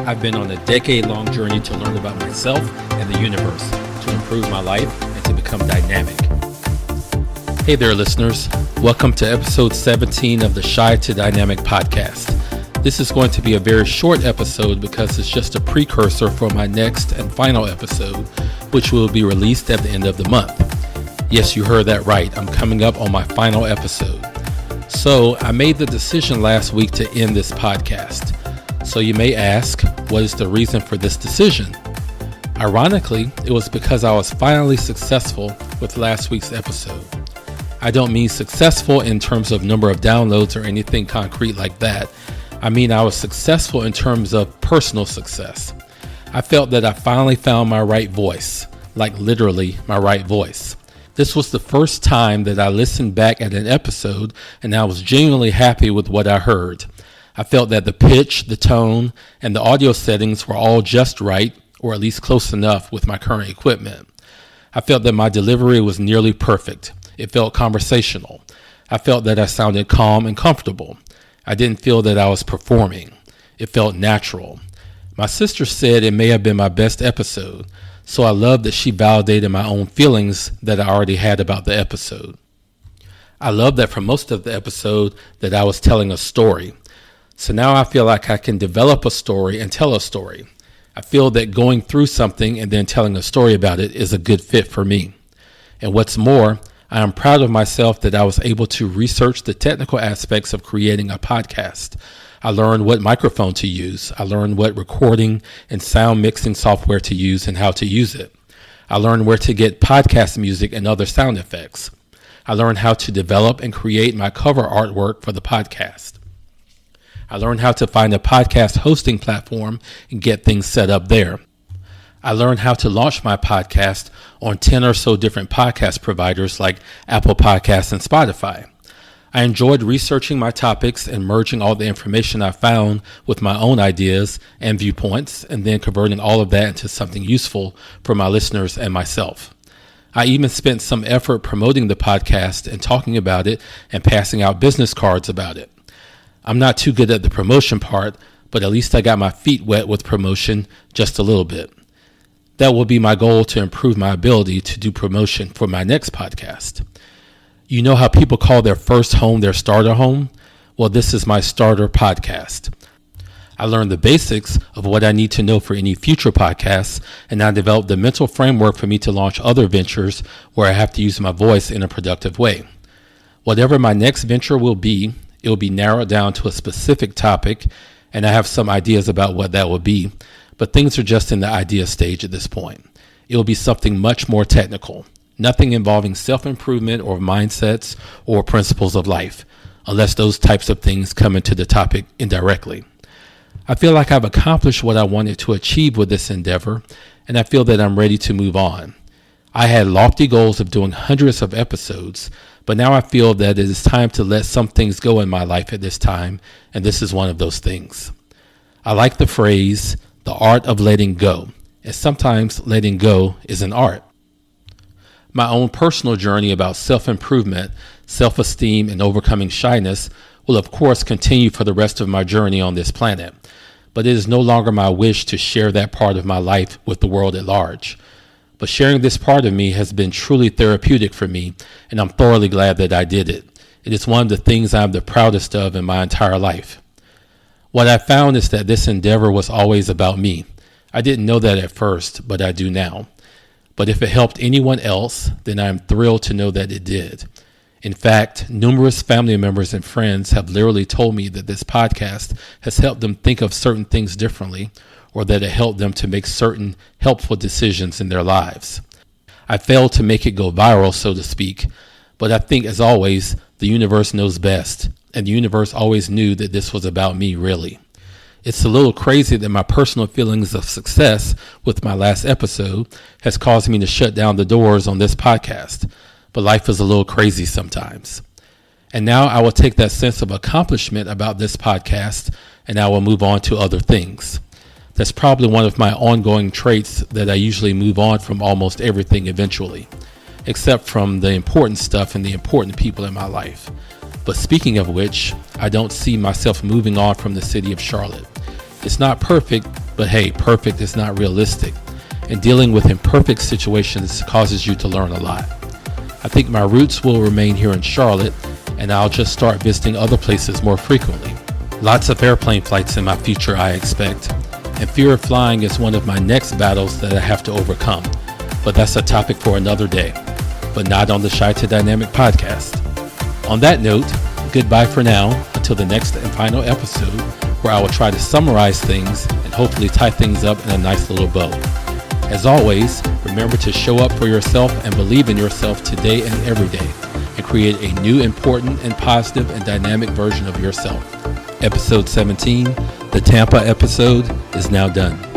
I've been on a decade-long journey to learn about myself and the universe, to improve my life, and to become dynamic. Hey there, listeners. Welcome to episode 17 of the Shy to Dynamic podcast. This is going to be a very short episode because it's just a precursor for my next and final episode, which will be released at the end of the month. Yes, you heard that right. I'm coming up on my final episode. So I made the decision last week to end this podcast. So you may ask, what is the reason for this decision? Ironically, it was because I was finally successful with last week's episode. I don't mean successful in terms of number of downloads or anything concrete like that. I mean, I was successful in terms of personal success. I felt that I finally found my right voice, like literally my right voice. This was the first time that I listened back at an episode and I was genuinely happy with what I heard. I felt that the pitch, the tone, and the audio settings were all just right, or at least close enough with my current equipment. I felt that my delivery was nearly perfect. It felt conversational. I felt that I sounded calm and comfortable. I didn't feel that I was performing. It felt natural. My sister said it may have been my best episode, so I love that she validated my own feelings that I already had about the episode. I love that for most of the episode that I was telling a story. So now I feel like I can develop a story and tell a story. I feel that going through something and then telling a story about it is a good fit for me. And what's more, I am proud of myself that I was able to research the technical aspects of creating a podcast. I learned what microphone to use. I learned what recording and sound mixing software to use and how to use it. I learned where to get podcast music and other sound effects. I learned how to develop and create my cover artwork for the podcast. I learned how to find a podcast hosting platform and get things set up there. I learned how to launch my podcast on 10 or so different podcast providers like Apple Podcasts and Spotify. I enjoyed researching my topics and merging all the information I found with my own ideas and viewpoints, and then converting all of that into something useful for my listeners and myself. I even spent some effort promoting the podcast and talking about it and passing out business cards about it. I'm not too good at the promotion part, but at least I got my feet wet with promotion just a little bit. That will be my goal to improve my ability to do promotion for my next podcast. You know how people call their first home their starter home? Well, this is my starter podcast. I learned the basics of what I need to know for any future podcasts, and I developed the mental framework for me to launch other ventures where I have to use my voice in a productive way. Whatever my next venture will be, it will be narrowed down to a specific topic, and I have some ideas about what that will be, but things are just in the idea stage at this point. It will be something much more technical, nothing involving self-improvement or mindsets or principles of life, unless those types of things come into the topic indirectly. I feel like I've accomplished what I wanted to achieve with this endeavor, and I feel that I'm ready to move on. I had lofty goals of doing hundreds of episodes, but now I feel that it is time to let some things go in my life at this time, and this is one of those things. I like the phrase, the art of letting go, and sometimes letting go is an art. My own personal journey about self-improvement, self-esteem, and overcoming shyness will of course continue for the rest of my journey on this planet, but it is no longer my wish to share that part of my life with the world at large. But sharing this part of me has been truly therapeutic for me, and I'm thoroughly glad that I did it. It is one of the things I'm the proudest of in my entire life. What I found is that this endeavor was always about me. I didn't know that at first, but I do now. But if it helped anyone else, then I am thrilled to know that it did. In fact, numerous family members and friends have literally told me that this podcast has helped them think of certain things differently, or that it helped them to make certain helpful decisions in their lives. I failed to make it go viral, so to speak, but I think, as always, the universe knows best, and the universe always knew that this was about me, really. It's a little crazy that my personal feelings of success with my last episode has caused me to shut down the doors on this podcast, but life is a little crazy sometimes. And now I will take that sense of accomplishment about this podcast and I will move on to other things. That's probably one of my ongoing traits, that I usually move on from almost everything eventually, except from the important stuff and the important people in my life. But speaking of which, I don't see myself moving on from the city of Charlotte. It's not perfect, But hey, perfect is not realistic, and dealing with imperfect situations causes you to learn a lot. I think my roots will remain here in Charlotte, and I'll just start visiting other places more frequently. Lots of airplane flights in my future, I expect, and fear of flying is one of my next battles that I have to overcome, but that's a topic for another day, but not on the Shy to Dynamic podcast. On that note, goodbye for now until the next and final episode, where I will try to summarize things and hopefully tie things up in a nice little bow. As always, remember to show up for yourself and believe in yourself today and every day, and create a new, important, and positive and dynamic version of yourself. Episode 17, the Tampa episode, is now done.